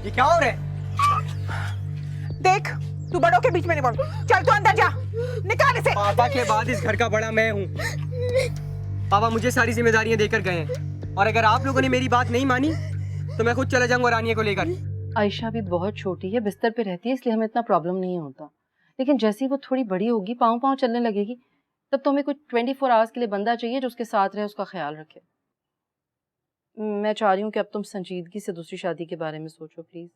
ये क्या हो रहा है? देख, तू बड़ों के बीच में नहीं बोल। चल तू अंदर जा, निकाल इसे। पापा के बाद इस घर का बड़ा मैं हूँ। पापा मुझे सारी जिम्मेदारियां देकर गए हैं और अगर आप लोगों ने मेरी बात नहीं मानी तो मैं खुद चला जाऊंगा रानिया को लेकर। आयशा अभी बहुत छोटी है, बिस्तर पे रहती है, इसलिए हमें इतना प्रॉब्लम नहीं होता। लेकिन जैसे ही वो थोड़ी बड़ी होगी, पाँव पाँव चलने लगेगी, तब तो हमें कुछ 24 आवर्स के लिए बंदा चाहिए जो उसके साथ रहे, उसका ख्याल रखे। मैं चाह रही हूँ कि अब तुम संजीदगी से दूसरी शादी के बारे में सोचो प्लीज।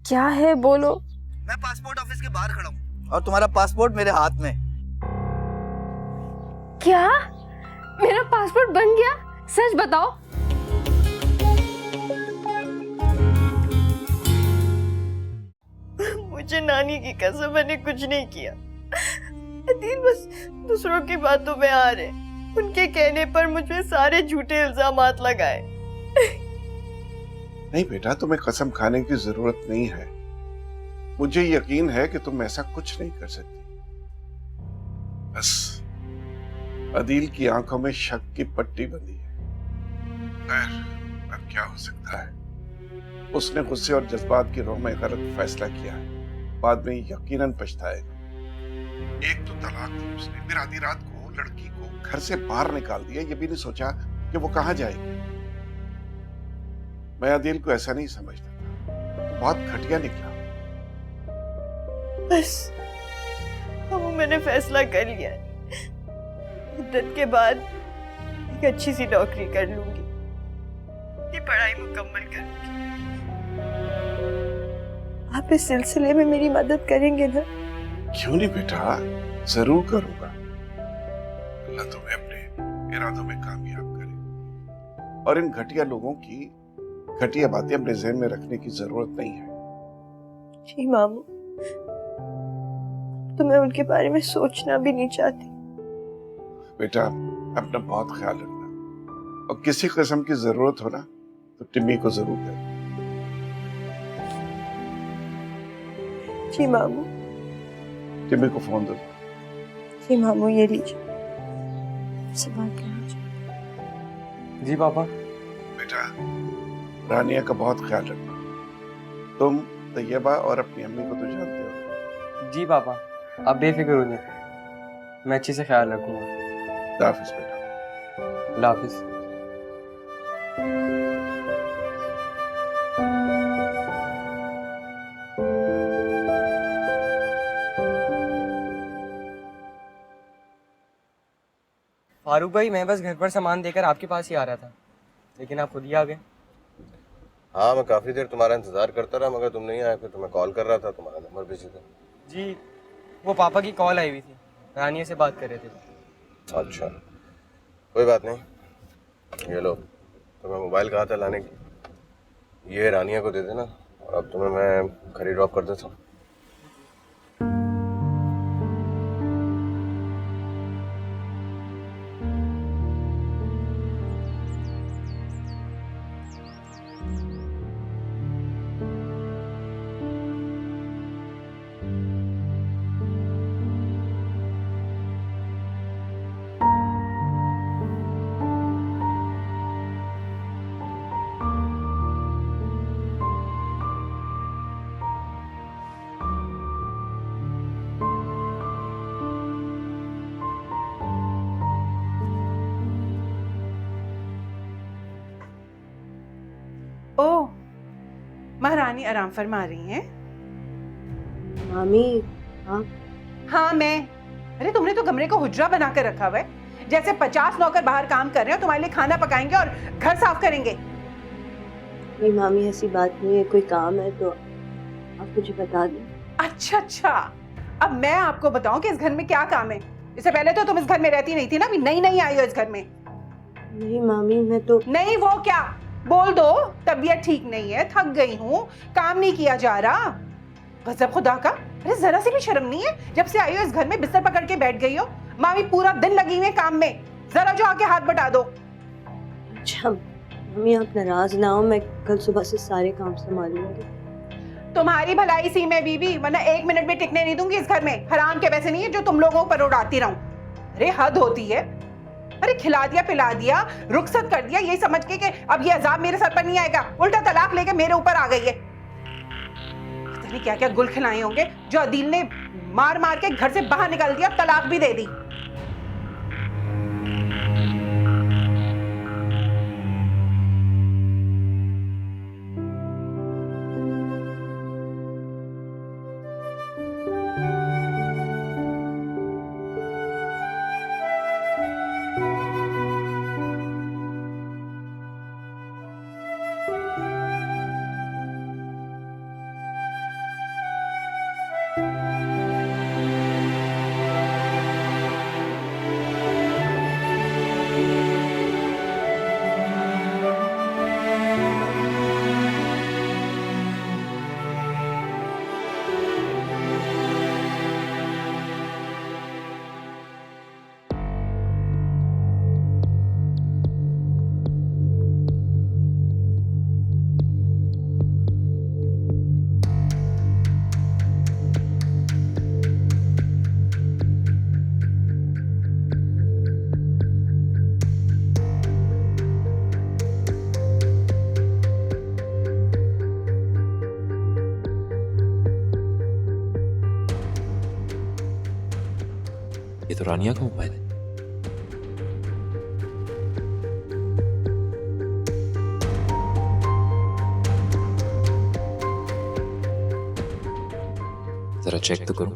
क्या है बोलो। मैं पासपोर्ट ऑफिस के बाहर खड़ा हूँ और तुम्हारा पासपोर्ट मेरे हाथ में। क्या मेरा पासपोर्ट बन गया? सच बताओ। मुझे नानी की कसम, मैंने कुछ नहीं किया। अदील बस दूसरों की बातों में आ रहे, उनके कहने पर मुझ पे सारे झूठे इल्जामात लगाए। नहीं बेटा, तुम्हें कसम खाने की जरूरत नहीं है। मुझे यकीन है कि तुम ऐसा कुछ नहीं कर सकती। बस अदील की आंखों में शक की पट्टी बंधी है। खैर, अब क्या हो सकता है? उसने गुस्से और जज्बात की रोह में गलत फैसला किया है, बाद में यकीनन पछताएगा। एक तो तलाक दी उसने, फिर आधी रात को लड़की को घर से बाहर निकाल दिया, ये भी नहीं सोचा कि वो कहां जाएगी। मैं अदील को ऐसा नहीं समझता था, बहुत घटिया निकला। बस अब मैंने फैसला कर लिया है, मुद्दत के बाद एक अच्छी सी नौकरी कर लूंगी, ये पढ़ाई मुकम्मल करूंगी। आप इस सिलसिले में मेरी मदद करेंगे ना? क्यों नहीं बेटा, जरूर करूंगा। अल्लाह तुम्हें अपने इरादों में कामयाब करे। और इन घटिया लोगों की घटिया बातें अपने ज़हन में रखने की जरूरत नहीं है। जी मामू, तो मैं उनके बारे में सोचना भी नहीं चाहती। बेटा, अपना बहुत ख्याल रखना और किसी किस्म की जरूरत हो ना तो टिम्मी को जरूर कहना। जी मामू। टिम्मी को फोन दो। जी मामू, ये लीजिए। से बात करना चाहिए। जी पापा। बेटा, रानिया का बहुत ख्याल रखना। तुम, तैयबा और अपनी अम्मी को तो जानते हो। जी पापा, आप बेफिक्र हो जाए, मैं अच्छे से ख्याल रखूंगा। अल्लाह हाफिज बेटा। अल्लाह हाफिज। फारूक भाई, मैं बस घर पर सामान देकर आपके पास ही आ रहा था, लेकिन आप खुद ही आ गए। हाँ, मैं काफ़ी देर तुम्हारा इंतज़ार करता रहा मगर तुम नहीं आए, फिर तुम्हें कॉल कर रहा था, तुम्हारा नंबर बिजी था। जी, वो पापा की कॉल आई हुई थी, रानिया से बात कर रहे थे। अच्छा, कोई बात नहीं। ये लो, तुम्हें मोबाइल कहा था लाने की, ये रानिया को दे देना और अब तुम्हें मैं घर ही ड्रॉप कर देता हूँ। ओह, महारानी आराम फरमा रही हैं? मामी, हाँ हाँ मैं। अरे तुमने तो कमरे को हुजरा बना कर रखा हुआ है, जैसे 50 नौकर बाहर काम कर रहे हो, तुम्हारे लिए खाना पकाएंगे और घर साफ करेंगे। नहीं मामी, ऐसी बात नहीं है, कोई काम है तो आप मुझे बता दें। अच्छा अच्छा, अब मैं आपको बताऊं कि इस घर में क्या काम है। इससे पहले तो तुम इस घर में रहती नहीं थी ना, अभी नई नई आई हो इस घर में। नहीं मामी, मैं तो नहीं वो क्या, बोल दो तबीयत ठीक नहीं है, थक गई हूँ, काम नहीं किया जा रहा। गजब खुदा का, अरे जरा सी भी शर्म नहीं है? जब से आई हो इस घर में बिस्तर पकड़ के बैठ गई हो। मामी पूरा दिन लगी हुई है काम में, जरा जो आके हाथ बटा दो। अच्छा मम्मी, आप नाराज ना हो, मैं कल सुबह से सारे काम संभालूंगी। तुम्हारी भलाई सी मैं बीवी, वरना 1 मिनट में टिकने नहीं दूंगी इस घर में। हराम के पैसे नहीं है जो तुम लोगों पर उड़ाती रहूं। अरे हद होती है। अरे खिला दिया पिला दिया, रुखसत कर दिया, यही समझ के कि अब ये अजाब मेरे सर पर नहीं आएगा, उल्टा तलाक लेके मेरे ऊपर आ गई है। पता नहीं क्या क्या गुल खिलाए होंगे जो अदील ने मार मार के घर से बाहर निकाल दिया, तलाक भी दे दी। ये तो रानिया का मोबाइल है। जरा चेक तो करूं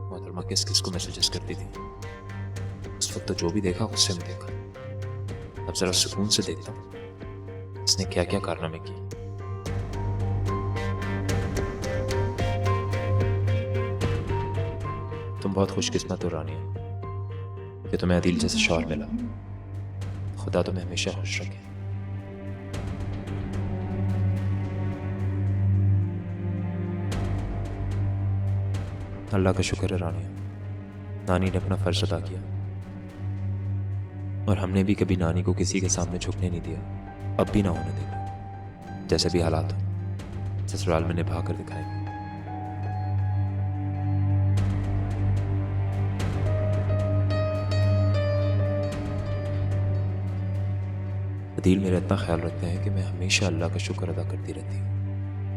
मोहतरमा किस किस को मैसेजेस करती थी। उस वक्त तो जो भी देखा उससे में देखा। अब जरा सुकून से देखता हूं इसने क्या क्या कारनामे किए। तुम बहुत खुशकिस्मत हो रानिया कि तुम्हें अदील जैसे शौहर मिला। खुदा तुम्हें हमेशा खुश रखे। अल्लाह का शुक्र है रानिया, नानी ने अपना फर्ज अदा किया और हमने भी कभी नानी को किसी के सामने झुकने नहीं दिया। अब भी ना होने देंगे। जैसे भी हालात हो ससुराल में निभा कर दिखाएंगे। अदील मेरा इतना ख्याल रखते हैं कि मैं हमेशा अल्लाह का शुक्र अदा करती रहती हूँ।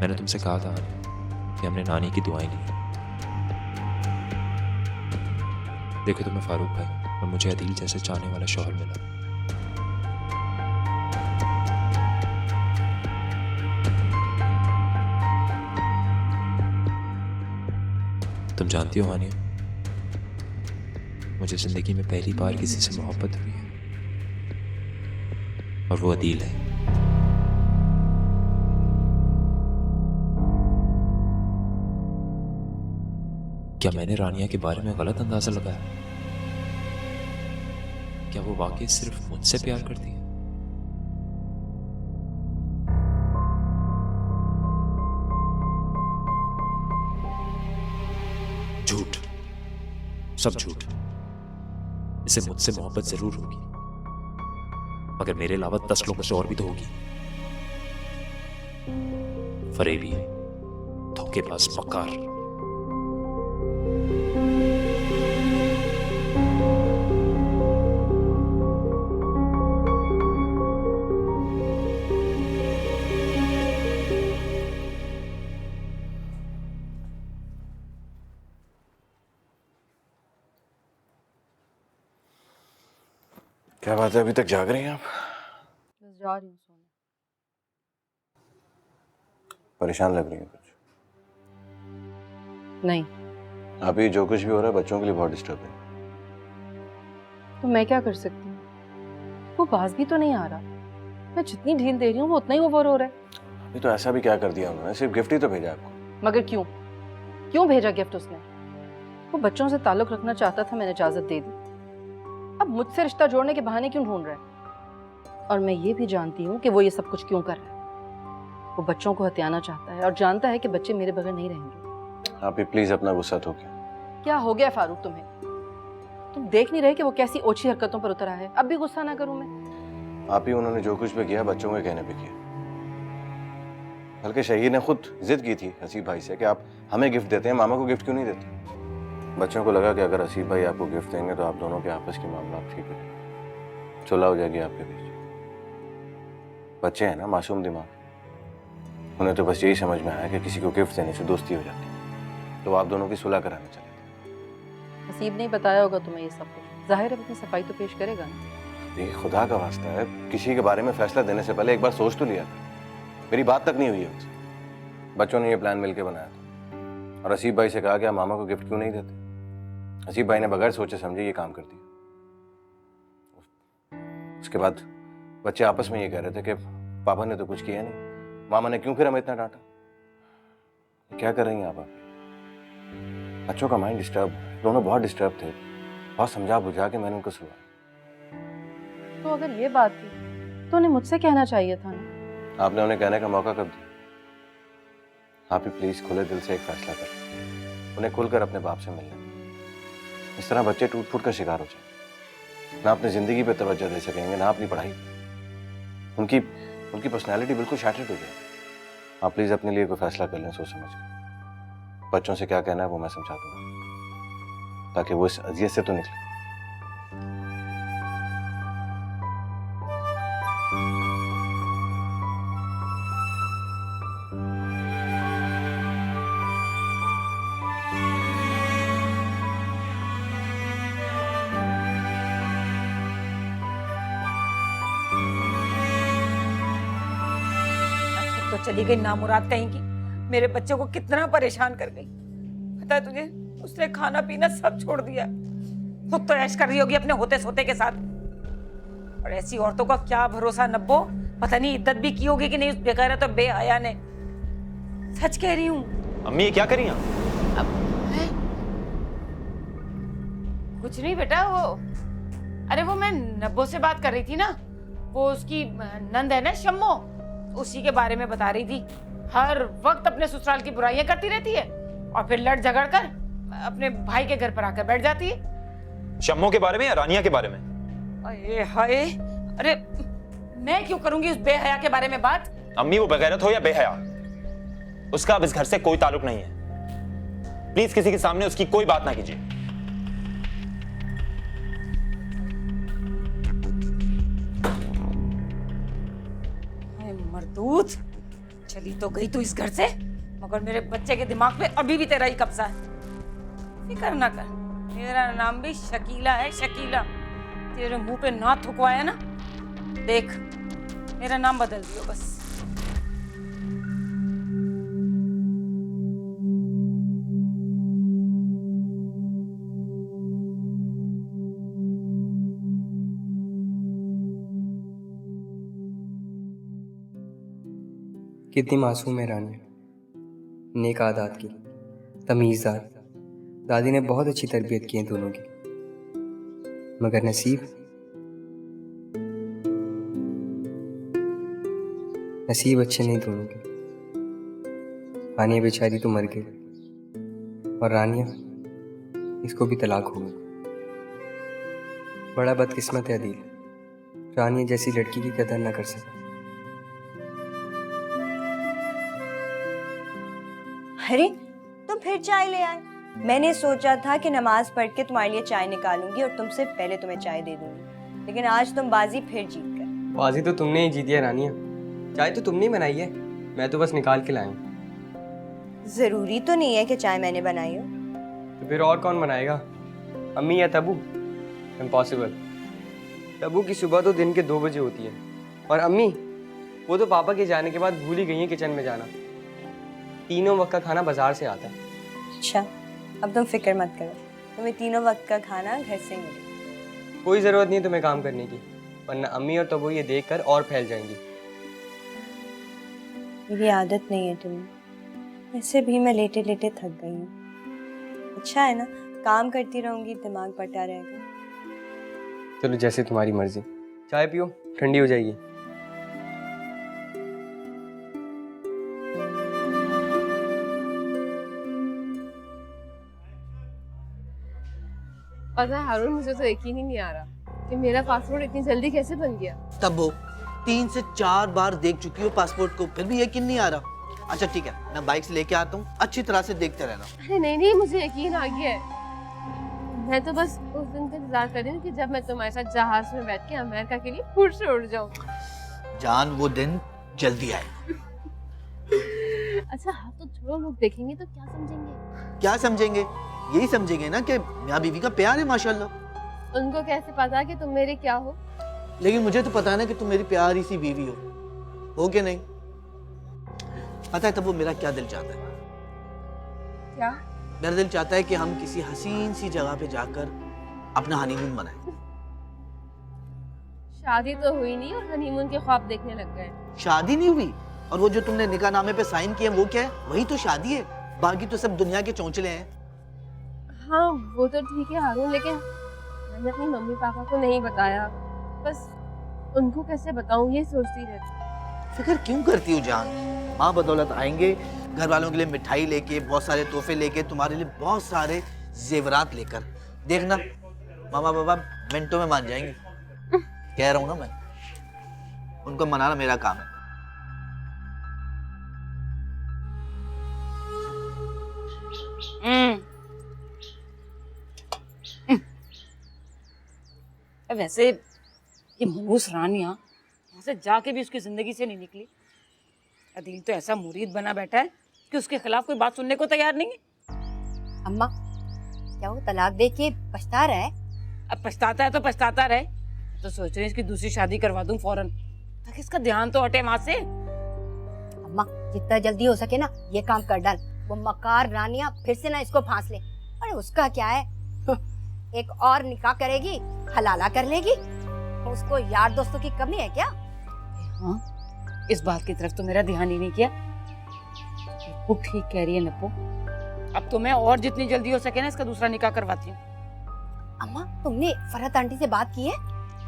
मैंने तुमसे कहा था कि हमने नानी की दुआएं ली। देखो तुम्हें फारूक भाई और मुझे अदील जैसे चाहने वाला शौहर मिला। तुम जानती हो हानिया, मुझे जिंदगी में पहली बार किसी से मोहब्बत हुई है और वो अदील है। क्या मैंने रानिया के बारे में गलत अंदाजा लगाया? क्या वो वाकई सिर्फ मुझसे प्यार करती है? झूठ, सब झूठ। इसे मुझसे मोहब्बत जरूर होगी, मगर मेरे अलावा 10 लोगों से और भी तो होगी। फरेबी, धोखेबाज, मक्कार। क्या बात है, अभी तक जाग रही हैं आप? बस जा रही हूँ सोने। परेशान लग रही हैं कुछ? नहीं। आप ये जो कुछ भी हो रहा है बच्चों के लिए बहुत डिस्टर्ब है। तो मैं क्या कर सकती हूँ? वो बाज भी तो नहीं आ रहा। मैं जितनी ढील दे रही हूँ वो उतना ही ओवर हो रहा है। अभी तो ऐसा भी क्या कर दिया उन्होंने, सिर्फ गिफ्ट ही तो भेजा आपको। मगर क्यों? क्यों भेजा गिफ्ट उसने? वो बच्चों से ताल्लुक रखना चाहता था, मैंने इजाजत दे दी। अब मुझसे रिश्ता जोड़ने के बहाने क्यों ढूंढ रहा है? और मैं ये भी जानती हूँ कि वो ये सब कुछ क्यों कर रहा है। वो बच्चों को हत्याना चाहता है और जानता है कि बच्चे मेरे बगैर नहीं रहेंगे। आप भी प्लीज अपना गुस्सा थोकिए। क्या हो गया फारूक तुम्हें? तुम देख नहीं रहे कि वो कैसी ओछी हरकतों पर उतरा है? अब भी गुस्सा ना करूं मैं? आप ही उन्होंने जो कुछ भी किया बच्चों के कहने पे किया। बल्कि शहीद ने खुद जिद की थी हसीब भाई से कि आप हमें गिफ्ट देते हैं, मामा को गिफ्ट क्यों नहीं देते? बच्चों को लगा कि अगर हसीब भाई आपको गिफ्ट देंगे तो आप दोनों के आपस के मामला ठीक हो जाएंगे, सुलह हो जाएगी आपके बीच। बच्चे हैं ना, मासूम दिमाग। उन्हें तो बस यही समझ में आया कि किसी को गिफ्ट देने से दोस्ती हो जाती है, तो आप दोनों की सुलह कराने चले गए। नसीब ने बताया होगा तुम्हें ये सब कुछ, जाहिर है अपनी सफाई तो पेश करेगा ना। ये खुदा का वास्ता है, किसी के बारे में फैसला देने से पहले एक बार सोच तो लिया था। मेरी बात तक नहीं हुई है उनसे। बच्चों ने ये प्लान मिलकर बनाया था और हसीब भाई से कहा कि आप मामा को गिफ्ट क्यों नहीं देते। हसीब भाई ने बगैर सोचे समझे ये काम कर दिया। उसके बाद बच्चे आपस में ये कह रहे थे कि पापा ने तो कुछ किया नहीं, मामा ने क्यों फिर हमें इतना डांटा। क्या कर रही हैं आप? बच्चों का माइंड डिस्टर्ब है, दोनों बहुत डिस्टर्ब थे। बहुत समझा बुझा के मैंने उनको सुनाया। तो अगर ये बात थी तो उन्हें मुझसे कहना चाहिए था ना। आपने उन्हें कहने का मौका कब दिया? आप ही प्लीज खुले दिल से एक फैसला करें, उन्हें खुलकर अपने बाप से मिलने। इस तरह बच्चे टूट फूट का शिकार हो जाए, ना अपनी जिंदगी पे तवज्जो दे सकेंगे, ना अपनी पढ़ाई। उनकी पर्सनैलिटी बिल्कुल शैटर्ड हो जाएगी। आप प्लीज अपने लिए कोई फैसला कर लें सोच समझ कर। बच्चों से क्या कहना है वो मैं समझा दूंगा, ताकि वो इस अजियत से तो निकले। तो चली गई नामुराद कहीं की, मेरे बच्चे को कितना परेशान कर गई। पता है तुझे, उसने खाना पीना सब छोड़ दिया। खुद तो ऐश कर रही होगी अपने होते सोते के साथ। और ऐसी औरतों का क्या भरोसा नब्बो, पता नहीं इज्जत भी की होगी कि नहीं उस बेगैरत और बेहया ने। सच कह रही हूँ। अम्मी ये क्या करी आप? कुछ नहीं बेटा, अरे वो मैं नब्बो से बात कर रही थी ना, वो उसकी नंद है ना शम्मो, उसी के बारे में बता रही थी। हर वक्त अपने ससुराल की बुराइयां करती रहती है और फिर लड़ झगड़ कर अपने भाई के घर पर आकर बैठ जाती है। शम्मो के बारे में या रानिया के बारे में? अरे हाय, अरे मैं क्यों करूंगी उस बेहया के बारे में बात? अम्मी वो बेगैरत हो या बेहया, उसका अब इस घर से कोई ताल्लुक नहीं है। प्लीज किसी के सामने उसकी कोई बात ना कीजिए। मरदूत, चली तो गई तू इस घर से, मगर मेरे बच्चे के दिमाग पे अभी भी तेरा ही कब्जा है। फिक्र ना कर, मेरा नाम भी शकीला है, शकीला। तेरे मुंह पे ना थुकवाया ना, देख मेरा नाम बदल दियो बस। कितनी मासूम है रानी, नेक आदात की, तमीज़दार। दादी ने बहुत अच्छी तरबियत की है दोनों की, मगर नसीब अच्छे नहीं दोनों के। हानिया बेचारी तो मर गई और रानिया, इसको भी तलाक हो गई। बड़ा बदकिस्मत है अदील, रानिया जैसी लड़की की कदर ना कर सका। अरे तुम फिर चाय ले आए। मैंने सोचा था कि नमाज पढ़ के तुम्हारे लिए चाय निकालूंगी और तुमसे पहले तुम्हें चाय दे दूंगी, लेकिन आज तुम बाजी फिर जीत गए। बाजी तो तुमने ही जीती है रानिया, चाय तो तुमने ही बनाई है, मैं तो बस निकाल के लाया हूँ। जरूरी तो नहीं है कि चाय मैंने बनाई हो। तो फिर और कौन बनाएगा, अम्मी या तबू? इम्पॉसिबल। तबू की सुबह तो दिन के 2 बजे होती है और अम्मी वो तो पापा के जाने के बाद भूल ही गई है किचन में जाना। तीनों वक्त का खाना बाजार से आता है। अच्छा, अब तुम फिक्र मत करो, तुम्हें तीनों वक्त का खाना घर से ही मिलेगा। कोई ज़रूरत नहीं तुम्हें काम करने की, वरना अम्मी और तबू ये देखकर और फैल जाएंगी। मेरी आदत नहीं है तुम्हें, वैसे भी मैं लेटे लेटे थक गई हूँ। अच्छा है ना, काम करती रहूंगी, दिमाग बटा रहेगा। चलो जैसे तुम्हारी मर्जी, चाय पियो, ठंडी हो जाएगी। पता है हारून, मुझे तो यकीन ही नहीं आ रहा कि मेरा पासपोर्ट इतनी जल्दी कैसे बन गया। तब वो 3 से 4 बार देख चुकी हो पासपोर्ट को, फिर भी यकीन नहीं आ रहा। अच्छा ठीक है, मैं बाइक से लेके आता हूँ, अच्छी तरह से देखते रहना। अरे नहीं, मुझे यकीन आ गया है। मैं तो बस उस दिन का इंतजार कर रही हूँ कि जब मैं तुम्हारे साथ जहाज में बैठ के अमेरिका के लिए फुट से उड़ जाऊँ। जान, वो दिन जल्दी आएगा। अच्छा हाँ तो छोड़ो, लोग देखेंगे तो क्या समझेंगे? क्या समझेंगे? यही समझेंगे ना कि मियाँ बीवी का प्यार है माशाल्लाह। उनको कैसे पता कि तुम मेरे क्या हो? लेकिन मुझे तो पता है ना कि तुम मेरी प्यारी सी बीवी हो कि नहीं? पता है तब वो मेरा क्या दिल चाहता है? क्या? मेरा दिल चाहता है कि हम किसी हसीन सी जगह पे जाकर अपना हनीमून मनाएं। शादी तो हुई नहीं और हनीमून के ख्वाब देखने लग गए। शादी नहीं हुई, और वो जो तुमने निकाहनामे पे साइन किए वो क्या है? वही तो शादी है, बाकी तो सब दुनिया के चौंचले हैं। हाँ वो तो ठीक है हारून, लेकिन मैंने अपनी मम्मी पापा को नहीं बताया, बस उनको कैसे बताऊं ये सोचती रहती। फिक्र क्यों करती हो जान? माँ बदौलत आएंगे घर वालों के लिए मिठाई लेके, बहुत सारे तोहफे लेके, तुम्हारे लिए बहुत सारे जेवरात लेकर। देखना मामा बाबा मिनटों में मान जाएंगे। कह रहा हूँ ना मैं, उनको मनाना मेरा काम है। वैसे ये मनहूस रानिया यहाँ से जाके भी उसकी जिंदगी से नहीं निकली। अदील तो ऐसा मुरीद बना बैठा है कि उसके खिलाफ कोई बात सुनने को तैयार नहीं है। अम्मा क्या वो तलाक दे के पछता रहा है? अब पछताता है तो पछताता रहे, तो सोच रही हूँ इसकी दूसरी शादी करवा दूं फौरन, ताकि इसका ध्यान तो हटे वहां से। अम्मा जितना जल्दी हो सके ना ये काम कर डाल, वो मकार रानिया फिर से ना इसको फांस ले। अरे उसका क्या है, एक और निकाह करेगी, हलाला कर लेगी। उसको यार दोस्तों की कमी है क्या? हाँ इस बात की तरफ तो मेरा ध्यान ही नहीं किया। वो ठीक कह रही है नप्पो, अब तो मैं और जितनी जल्दी हो सके ना इसका दूसरा निकाह करवाती हूँ। अम्मा तुमने फरहत आंटी से बात की है?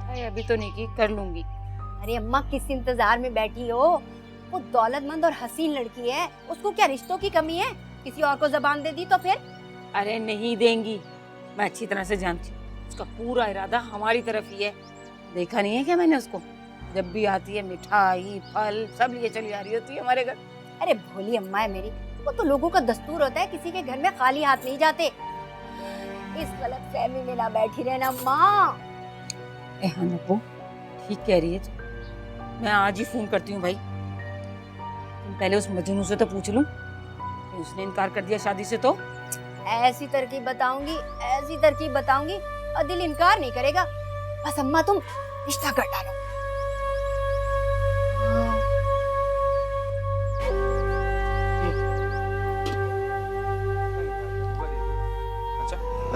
अरे अभी तो नहीं की, कर लूंगी। अरे अम्मा किस इंतजार में बैठी हो? वो दौलतमंद और हसीन लड़की है, उसको क्या रिश्तों की कमी है? किसी और को जबान दे दी तो फिर? अरे नहीं देंगी, मैं अच्छी तरह से जानती हूँ उसका पूरा इरादा हमारी तरफ ही है। देखा नहीं है क्या मैंने उसको? जब भी आती है मिठाई फल सब लिए चली आ रही होती है हमारे घर। अरे भोली अम्मा है मेरी, वो तो लोगों का दस्तूर होता है, किसी के घर में खाली हाथ नहीं जाते। इस गलत फहमी में ना बैठी रहना माँ। हाँ नप्पो ठीक कह रही है तू, मैं आज ही फोन करती हूँ भाई। तुम पहले उस मजनू से तो पूछ लूं, उसने इनकार कर दिया शादी से तो ऐसी तरकीब बताऊंगी, ऐसी तरकीब बताऊंगी और दिल इनकार नहीं करेगा। बस अम्मा तुम रिश्ता कर डालो।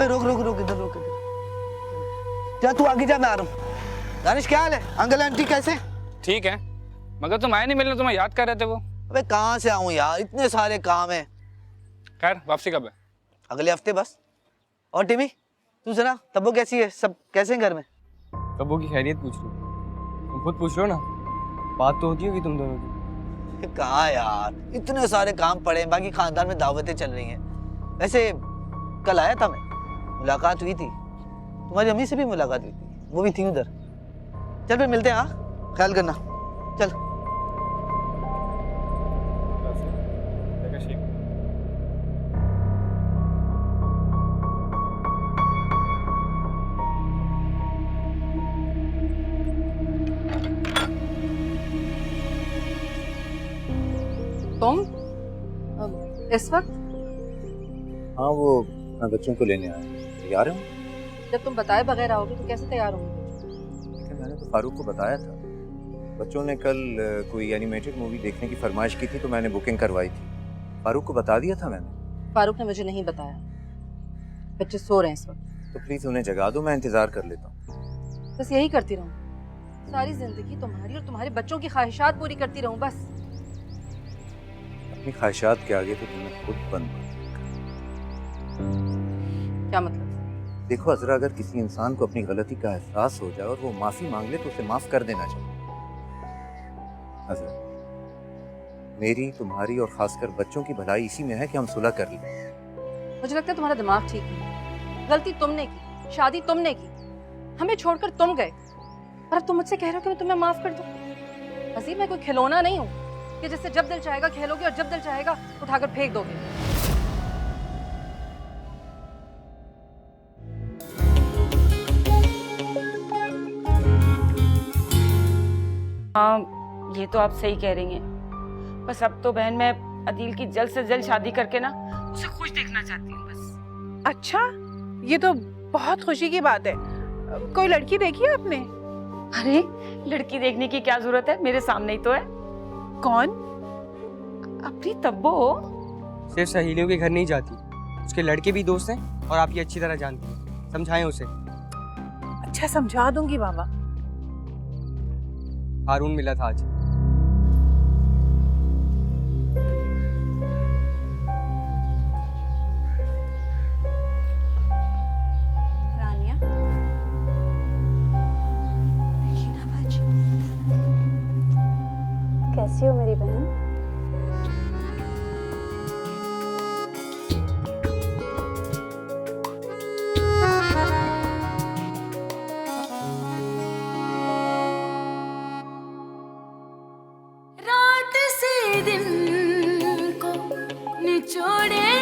रुक रुक रुक इधर रुक इधर। जा तू आगे जा, मैं आ रहा हूँ। दानिश क्या हाल है? अंकल आंटी कैसे? ठीक है, मगर तुम आए नहीं मिलने, तुम्हें याद कर रहे थे वो। अबे कहाँ से आऊँ यार, इतने सारे काम है। खैर वापसी कब है? अगले हफ्ते बस। और टिमी तू जरा, तब्बू कैसी है? सब कैसे हैं घर में? तब्बू की खैरियत पूछ लो, तुम खुद पूछ लो ना, बात तो होती होगी तुम दोनों की। कहाँ यार, इतने सारे काम पड़े हैं, बाकी खानदान में दावतें चल रही हैं। वैसे कल आया था मैं, मुलाकात हुई थी, तुम्हारी अम्मी से भी मुलाकात हुई थी, वो भी थी उधर। चल फिर मिलते हैं, हाँ ख्याल करना, चल। तुम इस वक्त? हाँ वो मैं बच्चों को लेने आया। तैयार हूँ? जब तुम बताए बगैर आओगे तो कैसे तैयार होंगे? लेकिन मैंने तो फारूक को बताया था, बच्चों ने कल कोई एनिमेटेड मूवी देखने की फरमाइश की थी तो मैंने बुकिंग करवाई थी। फारूक को बता दिया था मैंने। फारूक ने मुझे नहीं बताया, बच्चे सो रहे हैं इस वक्त। तो प्लीज उन्हें जगा दो, मैं इंतजार कर लेता हूँ। बस यही करती रहूँ सारी जिंदगी, तुम्हारी और तुम्हारे बच्चों की ख्वाहिशात पूरी करती रहूँ बस। अपनी ख्वाहिशात के आगे तो तुम्हें खुद बंद। क्या मतलब? देखो अजरा, अगर किसी इंसान को अपनी गलती का एहसास हो जाए और वो माफी मांग ले तो उसे माफ कर देना चाहिए। अजरा, मेरी, तुम्हारी और खासकर बच्चों की भलाई इसी में है कि हम सुलह कर लें। मुझे लगता है तुम्हारा दिमाग ठीक है। गलती तुमने की, शादी तुमने की, हमें छोड़कर तुम गए, और अब तुम मुझसे कह रहे हो कि मैं तुम्हें माफ कर दूं। अजीब, मैं कोई खिलौना नहीं हूँ कि जिससे जब दिल चाहेगा खेलोगे और जब दिल चाहेगा उठाकर फेंक दोगे। हाँ ये तो आप सही कह रही हैं, बस अब तो बहन मैं अदील की जल्द से जल्द शादी करके ना उसे खुश देखना चाहती हूँ बस। अच्छा, ये तो बहुत खुशी की बात है। कोई लड़की देखी है आपने? अरे लड़की देखने की क्या जरूरत है, मेरे सामने ही तो है। कौन? अपनी तब्बो। सिर्फ सहेलियों के घर नहीं जाती, उसके लड़के भी दोस्त हैं और आप ये अच्छी तरह जानती हैं। समझाएं उसे। अच्छा, समझा दूंगी बाबा। हारून मिला था आज। रानिया, कैसी हो मेरी बहन? रात से दिन को निचोड़े